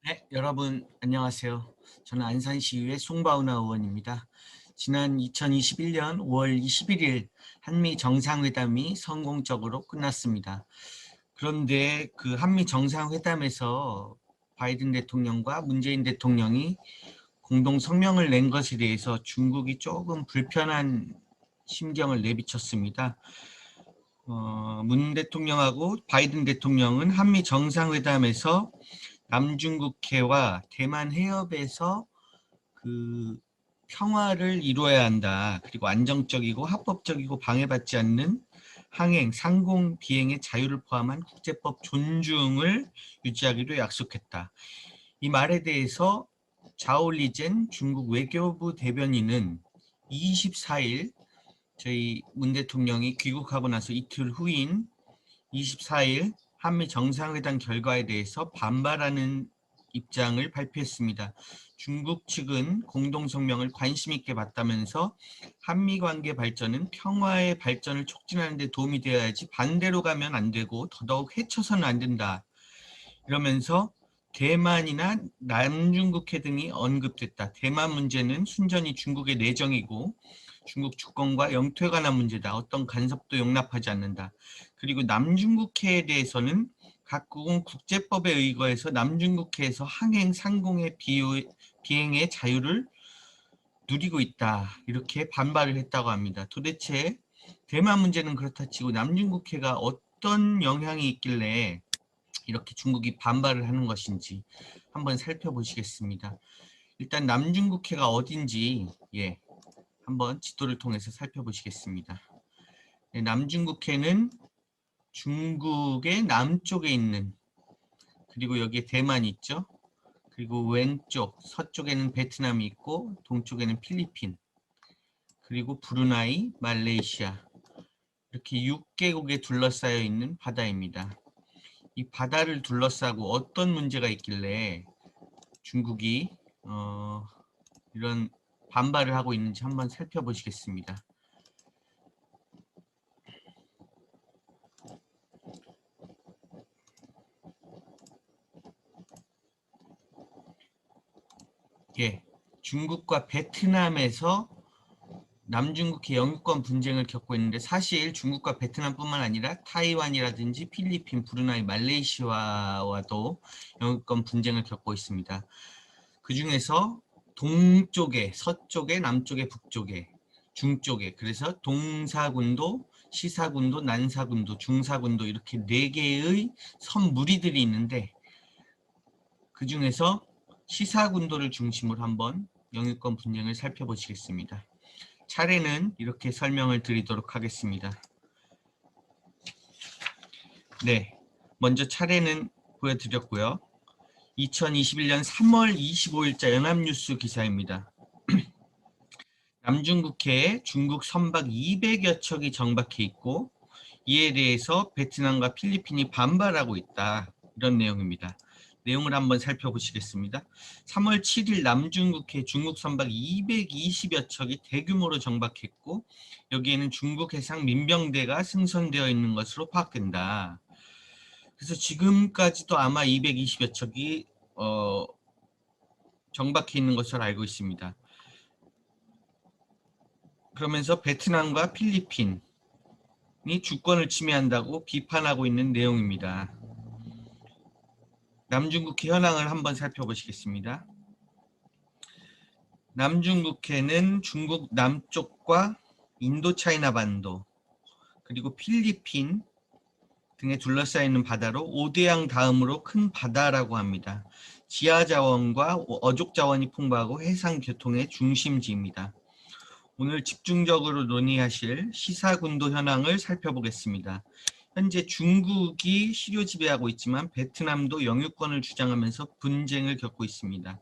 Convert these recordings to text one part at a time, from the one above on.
네, 여러분 안녕하세요. 저는 안산시의회 송바우나 의원입니다. 지난 2021년 5월 21일 한미 정상회담이 성공적으로 끝났습니다. 그런데 그 한미 정상회담에서 바이든 대통령과 문재인 대통령이 공동 성명을 낸 것에 대해서 중국이 조금 불편한 심경을 내비쳤습니다. 문 대통령하고 바이든 대통령은 한미 정상회담에서 남중국해와 대만 해협에서 그 평화를 이루어야 한다. 그리고 안정적이고 합법적이고 방해받지 않는 항행, 상공, 비행의 자유를 포함한 국제법 존중을 유지하기로 약속했다. 이 말에 대해서 자올리젠 중국 외교부 대변인은 24일 저희 문 대통령이 귀국하고 나서 이틀 후인 24일 한미 정상회담 결과에 대해서 반발하는 입장을 발표했습니다. 중국 측은 공동성명을 관심 있게 봤다면서 한미 관계 발전은 평화의 발전을 촉진하는 데 도움이 되어야지 반대로 가면 안 되고 더더욱 해쳐서는 안 된다. 이러면서 대만이나 남중국해 등이 언급됐다. 대만 문제는 순전히 중국의 내정이고 중국 주권과 영토에 관한 문제다. 어떤 간섭도 용납하지 않는다. 그리고 남중국해에 대해서는 각국은 국제법에 의거해서 남중국해에서 항행, 상공의 비행의 자유를 누리고 있다. 이렇게 반발을 했다고 합니다. 도대체 대만 문제는 그렇다 치고 남중국해가 어떤 영향이 있길래 이렇게 중국이 반발을 하는 것인지 한번 살펴보시겠습니다. 일단 남중국해가 어딘지 한번 지도를 통해서 살펴보시겠습니다. 남중국해는 중국의 남쪽에 있는, 그리고 여기에 대만이 있죠. 그리고 왼쪽 서쪽에는 베트남이 있고 동쪽에는 필리핀, 그리고 브루나이, 말레이시아, 이렇게 6개국에 둘러싸여 있는 바다입니다. 이 바다를 둘러싸고 어떤 문제가 있길래 중국이 이런 반발을 하고 있는지 한번 살펴보시겠습니다. 중국과 베트남에서 남중국해 영유권 분쟁을 겪고 있는데, 사실 중국과 베트남뿐만 아니라 타이완이라든지 필리핀, 브루나이, 말레이시아와도 영유권 분쟁을 겪고 있습니다. 그 중에서 동쪽에, 서쪽에, 남쪽에, 북쪽에, 중쪽에, 그래서 동사군도, 시사군도, 난사군도, 중사군도 이렇게 4개의 섬 무리들이 있는데, 그 중에서 시사군도를 중심으로 한번 영유권 분쟁을 살펴보시겠습니다. 차례는 이렇게 설명을 드리도록 하겠습니다. 먼저 차례는 보여드렸고요. 2021년 3월 25일자 연합뉴스 기사입니다. 남중국해에 중국 선박 200여 척이 정박해 있고 이에 대해서 베트남과 필리핀이 반발하고 있다. 이런 내용입니다. 내용을 한번 살펴보시겠습니다. 3월 7일 남중국해 중국 선박 220여 척이 대규모로 정박했고 여기에는 중국 해상 민병대가 승선되어 있는 것으로 파악된다. 그래서 지금까지도 아마 220여 척이 정박해 있는 것으로 알고 있습니다. 그러면서 베트남과 필리핀이 주권을 침해한다고 비판하고 있는 내용입니다. 남중국해 현황을 한번 살펴보시겠습니다. 남중국해는 중국 남쪽과 인도차이나 반도, 그리고 필리핀 등에 둘러싸이는 바다로 5대양 다음으로 큰 바다라고 합니다. 지하자원과 어족자원이 풍부하고 해상교통의 중심지입니다. 오늘 집중적으로 논의하실 시사군도 현황을 살펴보겠습니다. 현재 중국이 실효 지배하고 있지만 베트남도 영유권을 주장하면서 분쟁을 겪고 있습니다.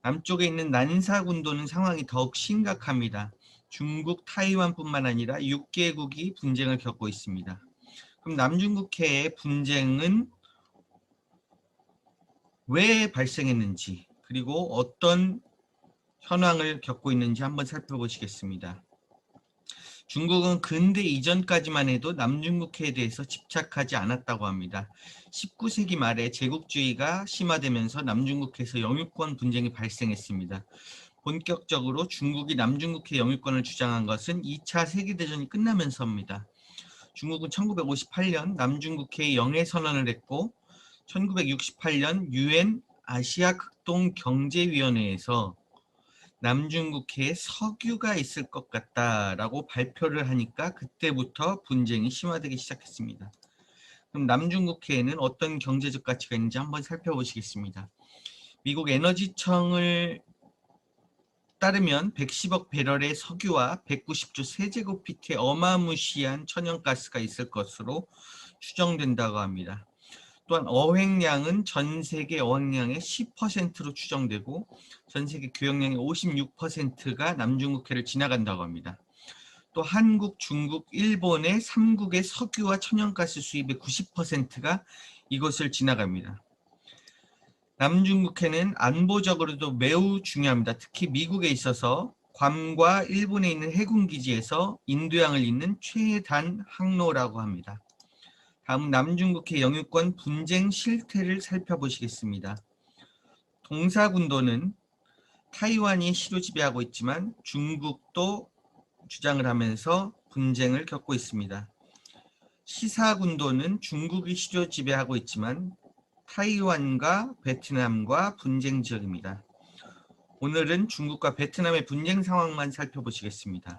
남쪽에 있는 난사군도는 상황이 더욱 심각합니다. 중국, 타이완뿐만 아니라 6개국이 분쟁을 겪고 있습니다. 그럼 남중국해의 분쟁은 왜 발생했는지, 그리고 어떤 현황을 겪고 있는지 한번 살펴보시겠습니다. 중국은 근대 이전까지만 해도 남중국해에 대해서 집착하지 않았다고 합니다. 19세기 말에 제국주의가 심화되면서 남중국해에서 영유권 분쟁이 발생했습니다. 본격적으로 중국이 남중국해 영유권을 주장한 것은 2차 세계대전이 끝나면서입니다. 중국은 1958년 남중국해에 영해선언을 했고 1968년 UN 아시아 극동 경제위원회에서 남중국해에 석유가 있을 것 같다라고 발표를 하니까 그때부터 분쟁이 심화되기 시작했습니다. 그럼 남중국해에는 어떤 경제적 가치가 있는지 한번 살펴보시겠습니다. 미국 에너지청을 따르면 110억 배럴의 석유와 190조 세제곱피트의 어마무시한 천연가스가 있을 것으로 추정된다고 합니다. 또한 어획량은 전 세계 어획량의 10%로 추정되고 전 세계 교역량의 56%가 남중국해를 지나간다고 합니다. 또 한국, 중국, 일본의 3국의 석유와 천연가스 수입의 90%가 이곳을 지나갑니다. 남중국해는 안보적으로도 매우 중요합니다. 특히 미국에 있어서 괌과 일본에 있는 해군기지에서 인도양을 잇는 최단 항로라고 합니다. 다음 남중국해 영유권 분쟁 실태를 살펴보시겠습니다. 동사군도는 타이완이 시로 지배하고 있지만 중국도 주장을 하면서 분쟁을 겪고 있습니다. 시사군도는 중국이 시로 지배하고 있지만 타이완과 베트남과 분쟁 지역입니다. 오늘은 중국과 베트남의 분쟁 상황만 살펴보시겠습니다.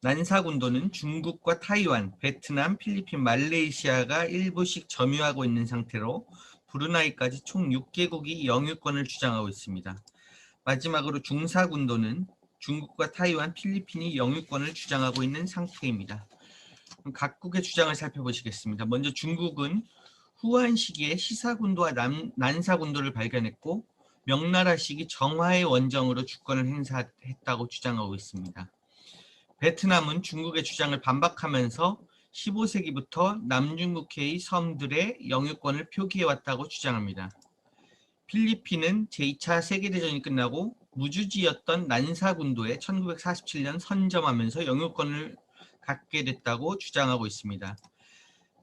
난사군도는 중국과 타이완, 베트남, 필리핀, 말레이시아가 일부씩 점유하고 있는 상태로 브루나이까지 총 6개국이 영유권을 주장하고 있습니다. 마지막으로 중사군도는 중국과 타이완, 필리핀이 영유권을 주장하고 있는 상태입니다. 각국의 주장을 살펴보시겠습니다. 먼저 중국은 후한 시기에 시사군도와 난사군도를 발견했고 명나라 시기 정화의 원정으로 주권을 행사했다고 주장하고 있습니다. 베트남은 중국의 주장을 반박하면서 15세기부터 남중국해의 섬들의 영유권을 표기해왔다고 주장합니다. 필리핀은 제2차 세계대전이 끝나고 무주지였던 난사군도에 1947년 선점하면서 영유권을 갖게 됐다고 주장하고 있습니다.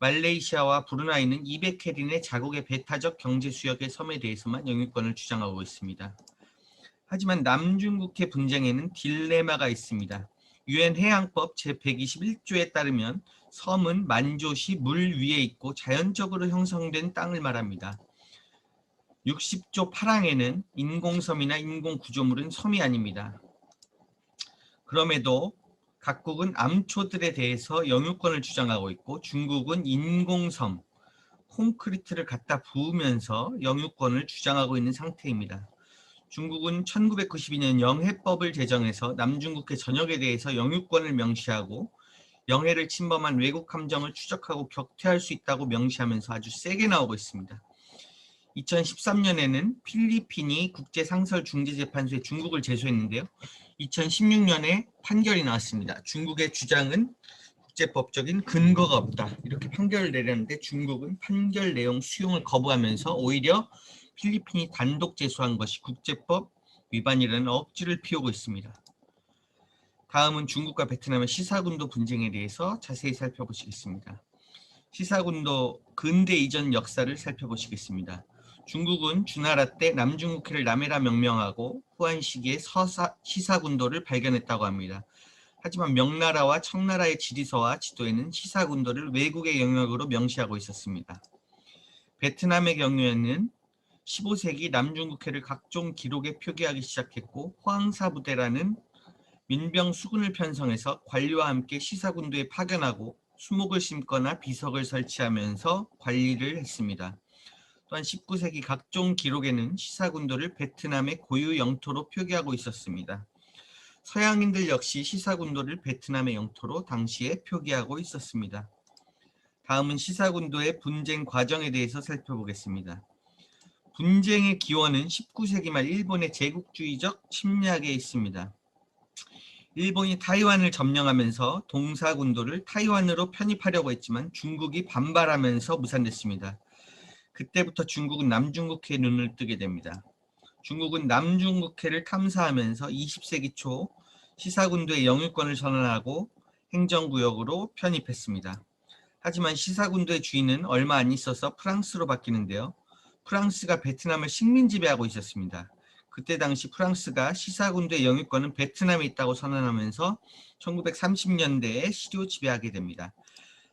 말레이시아와 브루나이는 200캐린의 자국의 배타적 경제수역의 섬에 대해서만 영유권을 주장하고 있습니다. 하지만 남중국해 분쟁에는 딜레마가 있습니다. 유엔 해양법 제121조에 따르면 섬은 만조시 물 위에 있고 자연적으로 형성된 땅을 말합니다. 60조 8항에는 인공섬이나 인공구조물은 섬이 아닙니다. 그럼에도 각국은 암초들에 대해서 영유권을 주장하고 있고 중국은 인공섬, 콘크리트를 갖다 부으면서 영유권을 주장하고 있는 상태입니다. 중국은 1992년 영해법을 제정해서 남중국해 전역에 대해서 영유권을 명시하고 영해를 침범한 외국 함정을 추적하고 격퇴할 수 있다고 명시하면서 아주 세게 나오고 있습니다. 2013년에는 필리핀이 국제상설중재재판소에 중국을 제소했는데요. 2016년에 판결이 나왔습니다. 중국의 주장은 국제법적인 근거가 없다. 이렇게 판결을 내렸는데 중국은 판결 내용 수용을 거부하면서 오히려 필리핀이 단독 제소한 것이 국제법 위반이라는 억지를 피우고 있습니다. 다음은 중국과 베트남의 시사군도 분쟁에 대해서 자세히 살펴보시겠습니다. 시사군도 근대 이전 역사를 살펴보시겠습니다. 중국은 주나라 때 남중국해를 남해라 명명하고 후한 시기에 시사군도를 발견했다고 합니다. 하지만 명나라와 청나라의 지리서와 지도에는 시사군도를 외국의 영역으로 명시하고 있었습니다. 베트남의 경우에는 15세기 남중국해를 각종 기록에 표기하기 시작했고 호황사부대라는 민병 수군을 편성해서 관리와 함께 시사군도에 파견하고 수목을 심거나 비석을 설치하면서 관리를 했습니다. 또한 19세기 각종 기록에는 시사군도를 베트남의 고유 영토로 표기하고 있었습니다. 서양인들 역시 시사군도를 베트남의 영토로 당시에 표기하고 있었습니다. 다음은 시사군도의 분쟁 과정에 대해서 살펴보겠습니다. 분쟁의 기원은 19세기 말 일본의 제국주의적 침략에 있습니다. 일본이 타이완을 점령하면서 동사군도를 타이완으로 편입하려고 했지만 중국이 반발하면서 무산됐습니다. 그때부터 중국은 남중국해에 눈을 뜨게 됩니다. 중국은 남중국해를 탐사하면서 20세기 초 시사군도의 영유권을 선언하고 행정구역으로 편입했습니다. 하지만 시사군도의 주인은 얼마 안 있어서 프랑스로 바뀌는데요. 프랑스가 베트남을 식민 지배하고 있었습니다. 그때 당시 프랑스가 시사군도의 영유권은 베트남에 있다고 선언하면서 1930년대에 시료 지배하게 됩니다.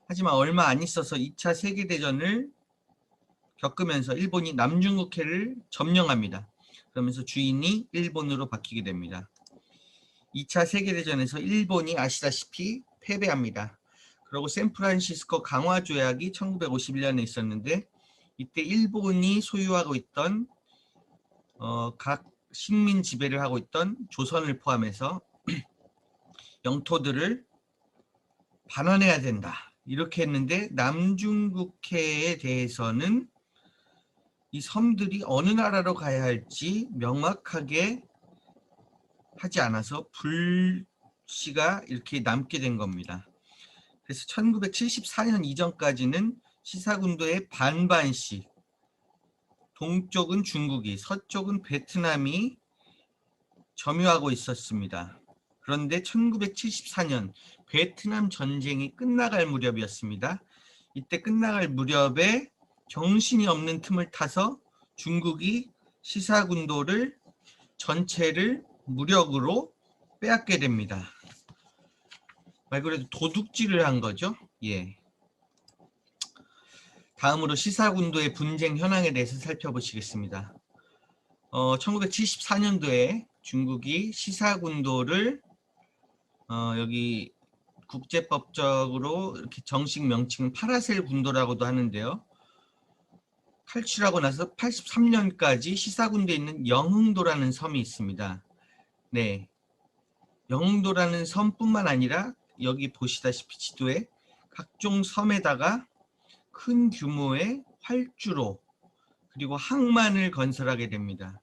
하지만 얼마 안 있어서 2차 세계대전을 겪으면서 일본이 남중국해를 점령합니다. 그러면서 주인이 일본으로 바뀌게 됩니다. 2차 세계대전에서 일본이 아시다시피 패배합니다. 그리고 샌프란시스코 강화 조약이 1951년에 있었는데 이때 일본이 소유하고 있던 각 식민 지배를 하고 있던 조선을 포함해서 영토들을 반환해야 된다. 이렇게 했는데 남중국해에 대해서는 이 섬들이 어느 나라로 가야 할지 명확하게 하지 않아서 불씨가 이렇게 남게 된 겁니다. 그래서 1974년 이전까지는 시사군도의 반반씩, 동쪽은 중국이, 서쪽은 베트남이 점유하고 있었습니다. 그런데 1974년 베트남 전쟁이 끝나갈 무렵이었습니다. 이때 끝나갈 무렵에 정신이 없는 틈을 타서 중국이 시사군도를 전체를 무력으로 빼앗게 됩니다. 말 그대로 도둑질을 한 거죠. 예. 다음으로 시사군도의 분쟁 현황에 대해서 살펴보시겠습니다. 1974년도에 중국이 시사군도를 여기 국제법적으로 이렇게 정식 명칭은 파라셀 군도라고도 하는데요. 탈출하고 나서 83년까지 시사군도에 있는 영흥도라는 섬이 있습니다. 네, 영흥도라는 섬뿐만 아니라 여기 보시다시피 지도에 각종 섬에다가 큰 규모의 활주로 그리고 항만을 건설하게 됩니다.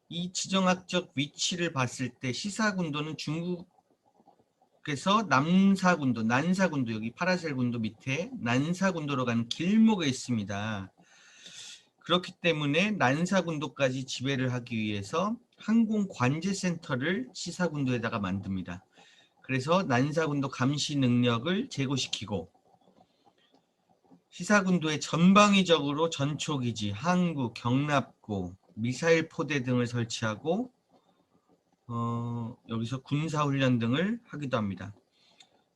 이 지정학적 위치를 봤을 때 시사군도는 중국에서 남사군도, 난사군도, 여기 파라셀 군도 밑에 난사군도로 가는 길목에 있습니다. 그렇기 때문에 난사군도까지 지배를 하기 위해서 항공관제센터를 시사군도에다가 만듭니다. 그래서 난사군도 감시 능력을 제고시키고 시사군도에 전방위적으로 전초기지, 항구, 경납고, 미사일 포대 등을 설치하고 여기서 군사훈련 등을 하기도 합니다.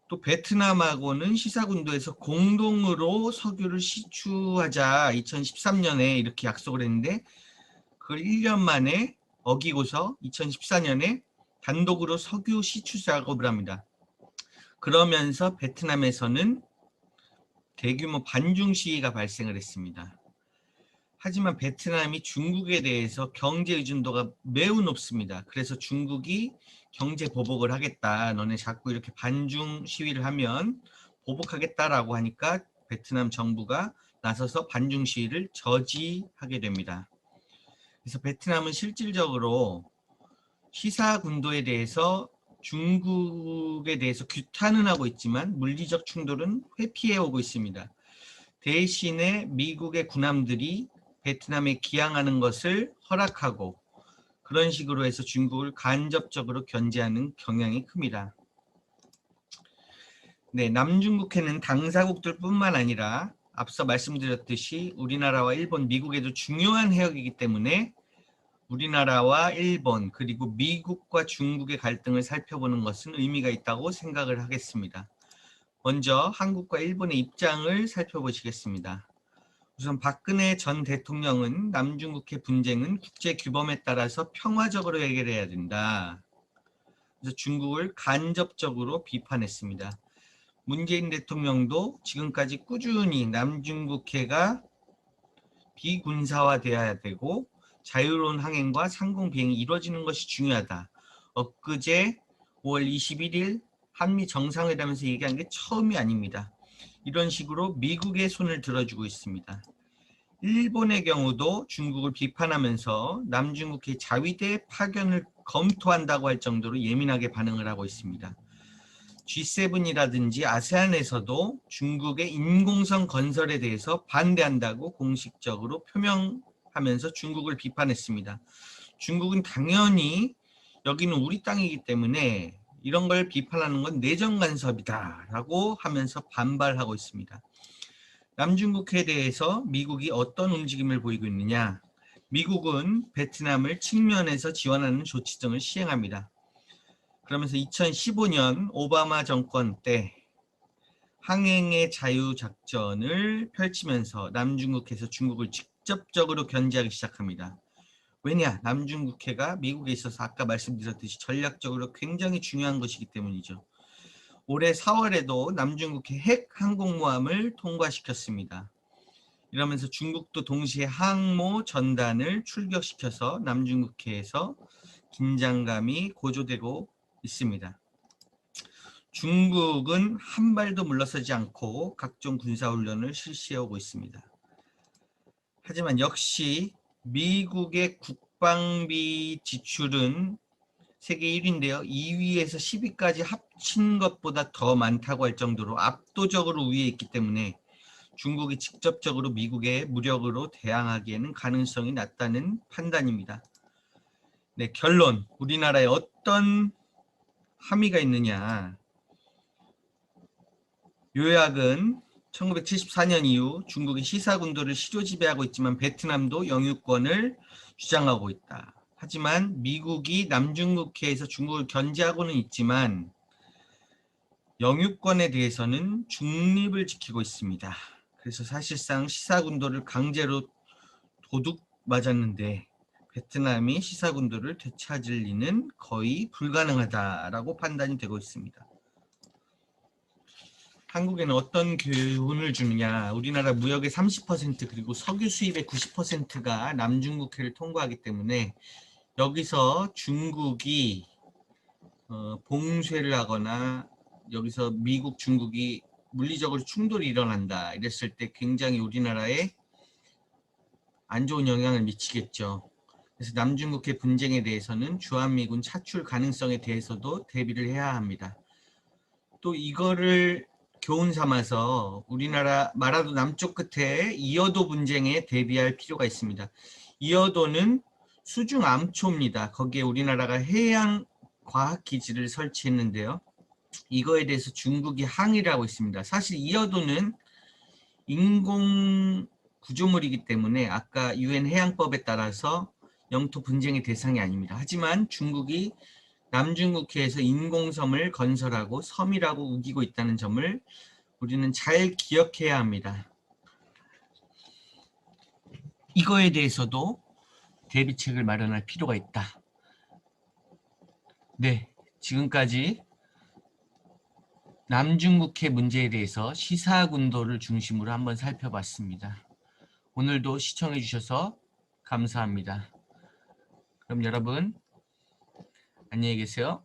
또 베트남하고는 시사군도에서 공동으로 석유를 시추하자 2013년에 이렇게 약속을 했는데 그걸 1년 만에 어기고서 2014년에 단독으로 석유 시추 작업을 합니다. 그러면서 베트남에서는 대규모 반중 시위가 발생을 했습니다. 하지만 베트남이 중국에 대해서 경제 의존도가 매우 높습니다. 그래서 중국이 경제 보복을 하겠다. 너네 자꾸 이렇게 반중 시위를 하면 보복하겠다라고 하니까 베트남 정부가 나서서 반중 시위를 저지하게 됩니다. 그래서 베트남은 실질적으로 시사군도에 대해서 중국에 대해서 규탄은 하고 있지만 물리적 충돌은 회피해 오고 있습니다. 대신에 미국의 군함들이 베트남에 기항하는 것을 허락하고 그런 식으로 해서 중국을 간접적으로 견제하는 경향이 큽니다. 네, 남중국해는 당사국들 뿐만 아니라 앞서 말씀드렸듯이 우리나라와 일본, 미국에도 중요한 해역이기 때문에 우리나라와 일본 그리고 미국과 중국의 갈등을 살펴보는 것은 의미가 있다고 생각을 하겠습니다. 먼저 한국과 일본의 입장을 살펴보시겠습니다. 우선 박근혜 전 대통령은 남중국해 분쟁은 국제규범에 따라서 평화적으로 해결해야 된다. 그래서 중국을 간접적으로 비판했습니다. 문재인 대통령도 지금까지 꾸준히 남중국해가 비군사화되어야 되고 자유로운 항행과 상공 비행이 이루어지는 것이 중요하다. 엊그제 5월 21일 한미 정상회담에서 얘기한 게 처음이 아닙니다. 이런 식으로 미국의 손을 들어주고 있습니다. 일본의 경우도 중국을 비판하면서 남중국해 자위대 파견을 검토한다고 할 정도로 예민하게 반응을 하고 있습니다. G7이라든지 아세안에서도 중국의 인공섬 건설에 대해서 반대한다고 공식적으로 표명하면서 중국을 비판했습니다. 중국은 당연히 여기는 우리 땅이기 때문에 이런 걸 비판하는 건 내정 간섭이다라고 하면서 반발하고 있습니다. 남중국해에 대해서 미국이 어떤 움직임을 보이고 있느냐? 미국은 베트남을 측면에서 지원하는 조치 등을 시행합니다. 그러면서 2015년 오바마 정권 때 항행의 자유 작전을 펼치면서 남중국해에서 중국을 직접적으로 견제하기 시작합니다. 왜냐? 남중국해가 미국에 있어서 아까 말씀드렸듯이 전략적으로 굉장히 중요한 것이기 때문이죠. 올해 4월에도 남중국해 핵 항공모함을 통과시켰습니다. 이러면서 중국도 동시에 항모 전단을 출격시켜서 남중국해에서 긴장감이 고조되고 있습니다. 중국은 한 발도 물러서지 않고 각종 군사훈련을 실시해오고 있습니다. 하지만 역시 미국의 국방비 지출은 세계 1위인데요. 2위에서 10위까지 합친 것보다 더 많다고 할 정도로 압도적으로 위에 있기 때문에 중국이 직접적으로 미국의 무력으로 대항하기에는 가능성이 낮다는 판단입니다. 네, 결론. 우리나라에 어떤 함의가 있느냐. 요약은 1974년 이후 중국이 시사군도를 시조 지배하고 있지만 베트남도 영유권을 주장하고 있다. 하지만 미국이 남중국해에서 중국을 견제하고는 있지만 영유권에 대해서는 중립을 지키고 있습니다. 그래서 사실상 시사군도를 강제로 도둑 맞았는데 베트남이 시사군도를 되찾을 리는 거의 불가능하다라고 판단이 되고 있습니다. 한국에는 어떤 교훈을 주느냐. 우리나라 무역의 30% 그리고 석유 수입의 90%가 남중국해를 통과하기 때문에 여기서 중국이 봉쇄를 하거나 여기서 미국, 중국이 물리적으로 충돌이 일어난다 이랬을 때 굉장히 우리나라에 안 좋은 영향을 미치겠죠. 그래서 남중국해 분쟁에 대해서는 주한미군 차출 가능성에 대해서도 대비를 해야 합니다. 또 이거를 교훈 삼아서 우리나라 마라도 남쪽 끝에 이어도 분쟁에 대비할 필요가 있습니다. 이어도는 수중 암초입니다. 거기에 우리나라가 해양 과학기지를 설치했는데요. 이거에 대해서 중국이 항의를 하고 있습니다. 사실 이어도는 인공 구조물이기 때문에 아까 UN 해양법에 따라서 영토 분쟁의 대상이 아닙니다. 하지만 중국이 남중국해에서 인공섬을 건설하고 섬이라고 우기고 있다는 점을 우리는 잘 기억해야 합니다. 이거에 대해서도 대비책을 마련할 필요가 있다. 네, 지금까지 남중국해 문제에 대해서 시사군도를 중심으로 한번 살펴봤습니다. 오늘도 시청해 주셔서 감사합니다. 그럼 여러분 안녕히 계세요.